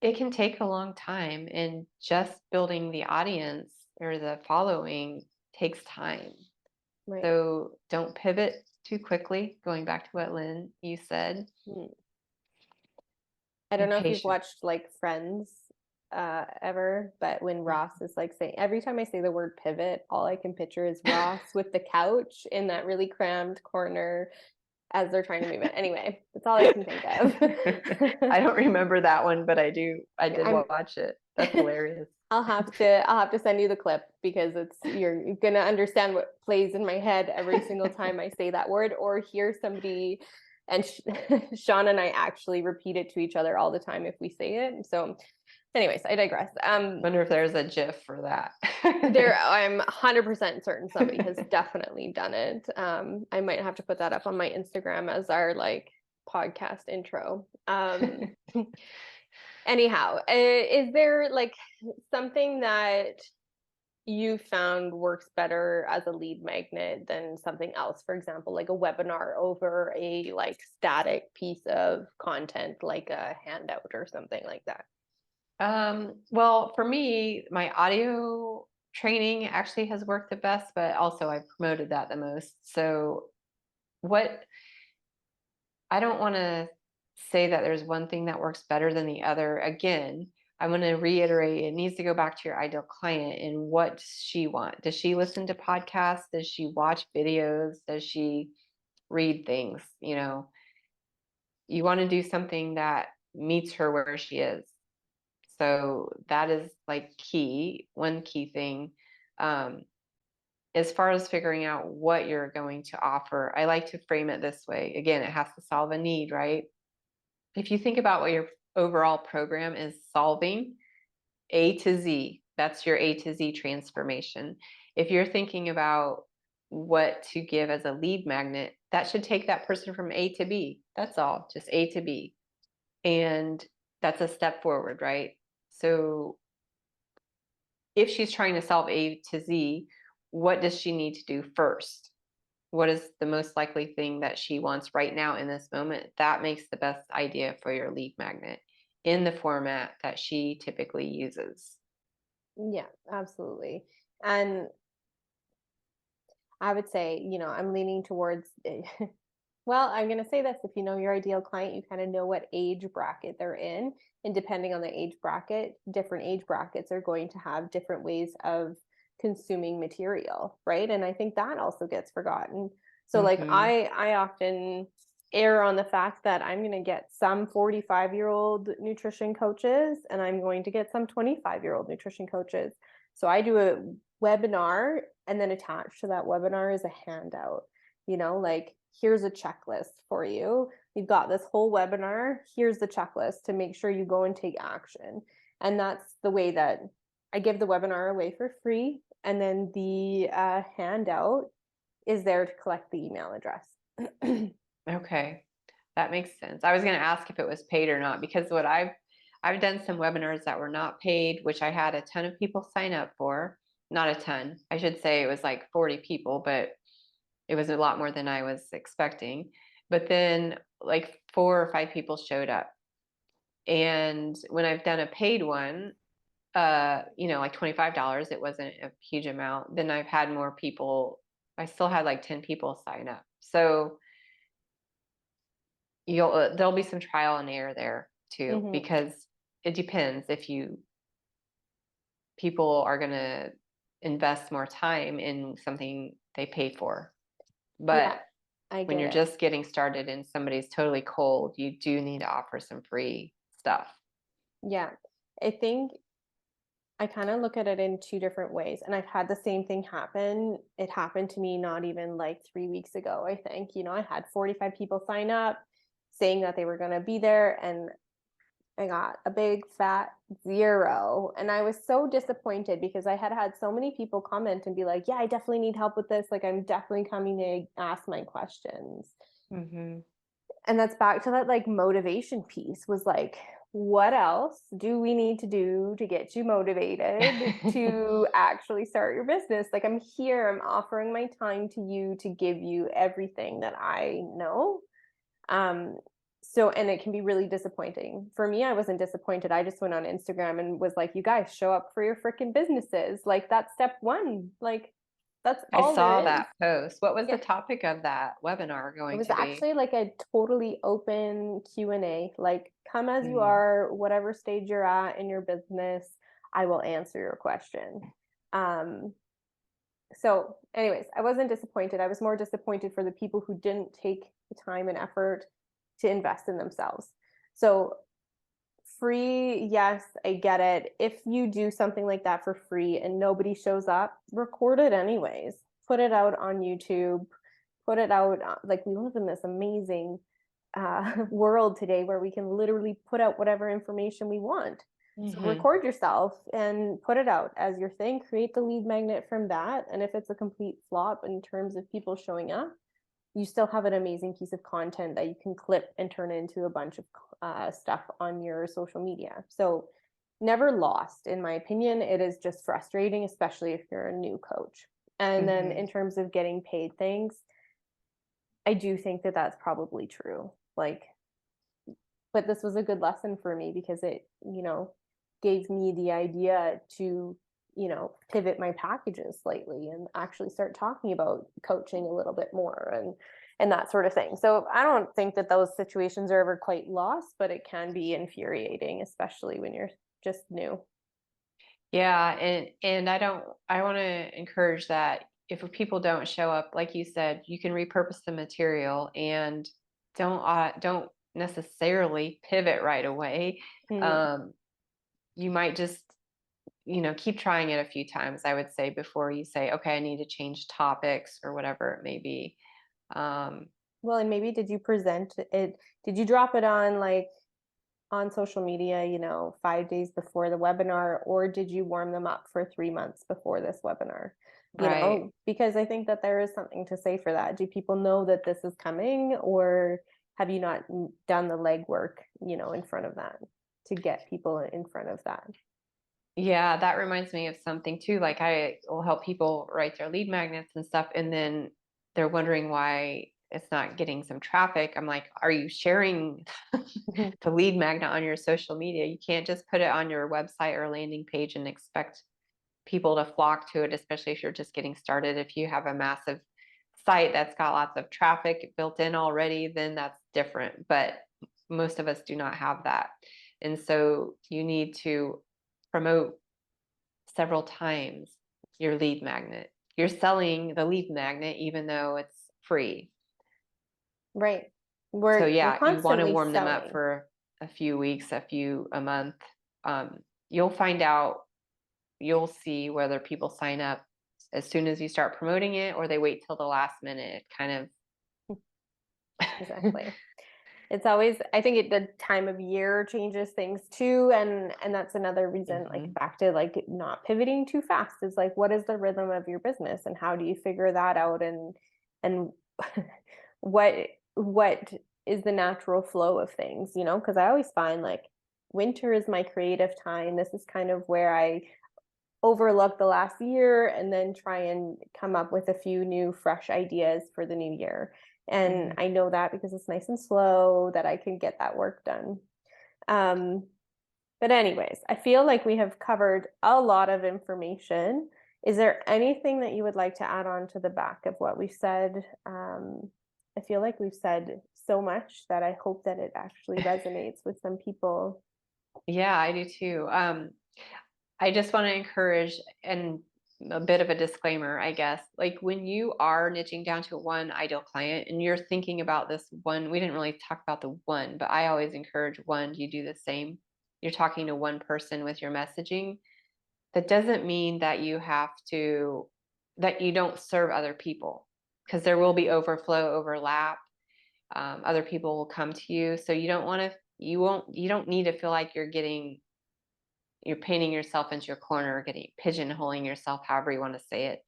it can take a long time, and just building the audience or the following takes time. Right. So don't pivot too quickly. Going back to what Lynn, you said. I don't know if you've Patient. watched like Friends ever, but when Ross is like saying, every time I say the word pivot, all I can picture is Ross with the couch in that really crammed corner as they're trying to move it. Anyway, that's all I can think of. I don't remember that one, but I did watch it. That's hilarious. I'll have to send you the clip, because you're gonna understand what plays in my head every single time I say that word or hear somebody. And Sean and I actually repeat it to each other all the time if we say it. So anyways, I digress. Wonder if there's a GIF for that. I'm 100% certain somebody has definitely done it. I might have to put that up on my Instagram as our like podcast intro. Anyhow, is there like something that you found works better as a lead magnet than something else? For example, like a webinar over a like static piece of content, like a handout or something like that? Well, for me, my audio training actually has worked the best, but also I promoted that the most. So I don't want to say that there's one thing that works better than the other. Again, I'm going to reiterate, it needs to go back to your ideal client and what does she want? Does she listen to podcasts? Does she watch videos? Does she read things? You want to do something that meets her where she is. So that is like one key thing. As far as figuring out what you're going to offer, I like to frame it this way. Again, it has to solve a need, right? If you think about what your overall program is solving, A to Z, that's your A to Z transformation. If you're thinking about what to give as a lead magnet, that should take that person from A to B. That's all, just A to B. And that's a step forward, right? So if she's trying to solve A to Z, what does she need to do first? What is the most likely thing that she wants right now in this moment? That makes the best idea for your lead magnet in the format that she typically uses. Yeah, absolutely. And I would say, I'm leaning towards, well, I'm going to say this, if you know your ideal client, you kind of know what age bracket they're in. And depending on the age bracket, different age brackets are going to have different ways of consuming material, right? And I think that also gets forgotten. So like I often err on the fact that I'm going to get some 45-year-old nutrition coaches and I'm going to get some 25-year-old nutrition coaches. So I do a webinar, and then attached to that webinar is a handout, like, here's a checklist for you. You've got this whole webinar. Here's the checklist to make sure you go and take action. And that's the way that I give the webinar away for free. And then the handout is there to collect the email address. Okay, that makes sense. I was going to ask if it was paid or not, because what I've done some webinars that were not paid, which I had a ton of people sign up for. Not a ton. I should say it was like 40 people, but it was a lot more than I was expecting. But then like 4 or 5 people showed up. And when I've done a paid one, like $25, it wasn't a huge amount. Then I've had more people. I still had like 10 people sign up. So there'll be some trial and error there too, because it depends if people are going to invest more time in something they pay for. But when you're just getting started and somebody's totally cold, you do need to offer some free stuff. Yeah, I think I kind of look at it in 2 different ways, and I've had the same thing happen. It happened to me not even like 3 weeks ago, I think. I had 45 people sign up saying that they were going to be there, and I got a big fat 0. And I was so disappointed because I had so many people comment and be like, yeah, I definitely need help with this. Like, I'm definitely coming to ask my questions. And that's back to that like motivation piece, was like, what else do we need to do to get you motivated to actually start your business? Like, I'm here, I'm offering my time to you to give you everything that I know. So, and it can be really disappointing. For me, I wasn't disappointed. I just went on Instagram and was like, you guys show up for your freaking businesses. Like, that's step 1. Like, that's all I saw there is. that post. What was the topic of that webinar going to be? It was actually like a totally open Q&A, like, come as you are, whatever stage you're at in your business, I will answer your question. So anyways, I wasn't disappointed. I was more disappointed for the people who didn't take the time and effort to invest in themselves. So free, yes, I get it. If you do something like that for free and nobody shows up, record it anyways. Put it out on YouTube. Put it out. Like, we live in this amazing world today where we can literally put out whatever information we want. So record yourself and put it out as your thing. Create the lead magnet from that. And if it's a complete flop in terms of people showing up, you still have an amazing piece of content that you can clip and turn into a bunch of stuff on your social media. So never lost, in my opinion. It is just frustrating, especially if you're a new coach. And then in terms of getting paid things, I do think that that's probably true. Like, but this was a good lesson for me because it, gave me the idea to, pivot my packages slightly and actually start talking about coaching a little bit more and that sort of thing. So I don't think that those situations are ever quite lost, but it can be infuriating, especially when you're just new. Yeah. And I want to encourage that if people don't show up, like you said, you can repurpose the material, and don't necessarily pivot right away. You might just, keep trying it a few times, I would say, before you say, okay, I need to change topics or whatever it may be. Well, and maybe did you present it? Did you drop it on social media, 5 days before the webinar, or did you warm them up for 3 months before this webinar? Right. Because I think that there is something to say for that. Do people know that this is coming, or have you not done the legwork, in front of that to get people in front of that? Yeah, that reminds me of something too. Like, I will help people write their lead magnets and stuff, and then they're wondering why it's not getting some traffic. I'm like, are you sharing the lead magnet on your social media? You can't just put it on your website or landing page and expect people to flock to it, especially if you're just getting started. If you have a massive site that's got lots of traffic built in already, then that's different. But most of us do not have that. And so you need to promote several times your lead magnet. You're selling the lead magnet even though it's free. Right. So we're yeah, you want to constantly warm them up selling. for a few weeks, a month. You'll find out, you'll see whether people sign up as soon as you start promoting it or they wait till the last minute. Kind of. Exactly. It's always, I think the time of year changes things too. And that's another reason, like back to like not pivoting too fast, is like, what is the rhythm of your business and how do you figure that out? And what is the natural flow of things, you know? Because I always find like winter is my creative time. This is kind of where I overlook the last year and then try and come up with a few new fresh ideas for the new year. And I know that because it's nice and slow that I can get that work done. But anyways, I feel like we have covered a lot of information. Is there anything that you would like to add on to the back of what we've said? I feel like we've said so much that I hope that it actually resonates with some people. Yeah, I do too. I just want to encourage, and a bit of a disclaimer, I guess, like when you are niching down to one ideal client and you're thinking about this one, we didn't really talk about the one, but I always encourage one, you do the same. You're talking to one person with your messaging. That doesn't mean that that you don't serve other people, because there will be overflow, overlap. Other people will come to you. So you don't need to feel like you're painting yourself into a corner or getting pigeonholing yourself, however you want to say it,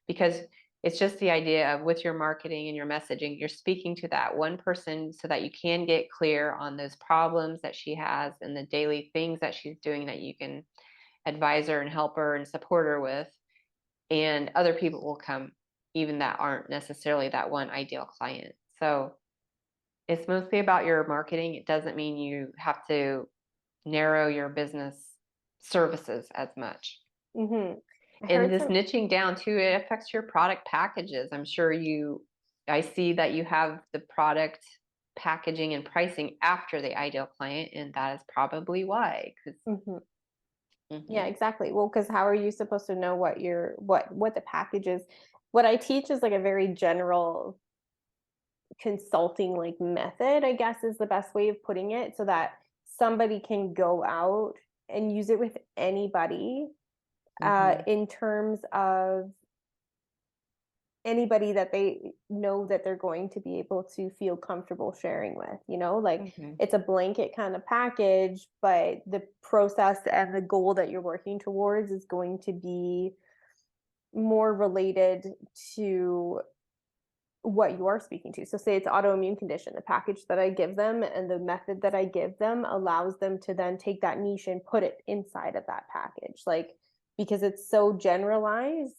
because it's just the idea of, with your marketing and your messaging, you're speaking to that one person so that you can get clear on those problems that she has and the daily things that she's doing that you can advise her and help her and support her with. And other people will come, even that aren't necessarily that one ideal client. So it's mostly about your marketing. It doesn't mean you have to narrow your business services as much. Mm-hmm. And this niching down too, it affects your product packages. I see that you have the product packaging and pricing after the ideal client, and that is probably why. Yeah, exactly. Well, because how are you supposed to know what the package is? What I teach is like a very general consulting like method, I guess is the best way of putting it, so that somebody can go out and use it with anybody, in terms of anybody that they know that they're going to be able to feel comfortable sharing with, you know, like it's a blanket kind of package, but the process and the goal that you're working towards is going to be more related to what you are speaking to. So say it's autoimmune condition, the package that I give them and the method that I give them allows them to then take that niche and put it inside of that package. Like, because it's so generalized,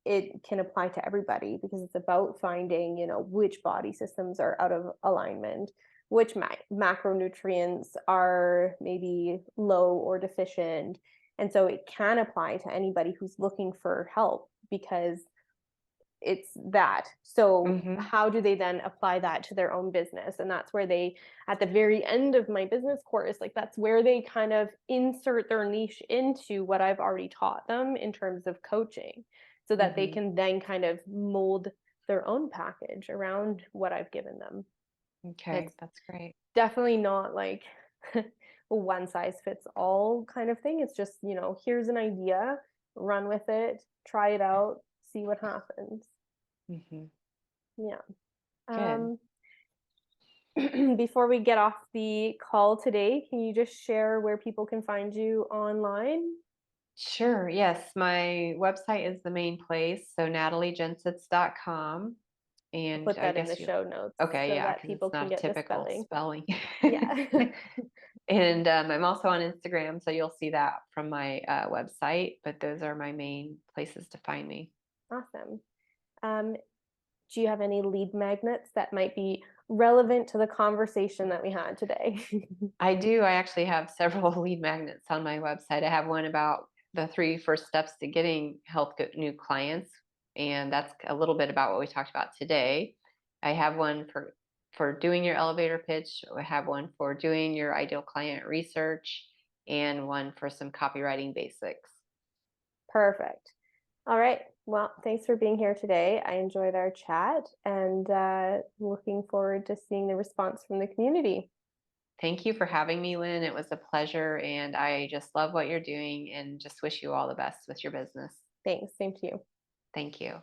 it can apply to everybody, because it's about finding, you know, which body systems are out of alignment, which macronutrients are maybe low or deficient. And so it can apply to anybody who's looking for help, because it's that. So how do they then apply that to their own business? And that's where they, at the very end of my business course, like that's where they kind of insert their niche into what I've already taught them in terms of coaching, so that they can then kind of mold their own package around what I've given them. Okay, that's great. Definitely not like a one size fits all kind of thing. It's just, you know, here's an idea, run with it, try it out, see what happens. Yeah. Good. Before we get off the call today, can you just share where people can find you online? Sure. Yes. My website is the main place. So nataliegensits.com. And Put I that in the guess show notes, okay, so yeah, that because people it's can not a get the typical spelling. Yeah. And I'm also on Instagram, so you'll see that from my website, but those are my main places to find me. Awesome. Do you have any lead magnets that might be relevant to the conversation that we had today? I do. I actually have several lead magnets on my website. I have one about the 3 first steps to getting new clients, and that's a little bit about what we talked about today. I have one for doing your elevator pitch. I have one for doing your ideal client research, and one for some copywriting basics. Perfect. All right. Well, thanks for being here today. I enjoyed our chat and looking forward to seeing the response from the community. Thank you for having me, Lynn. It was a pleasure, and I just love what you're doing and just wish you all the best with your business. Thanks. Same to you. Thank you.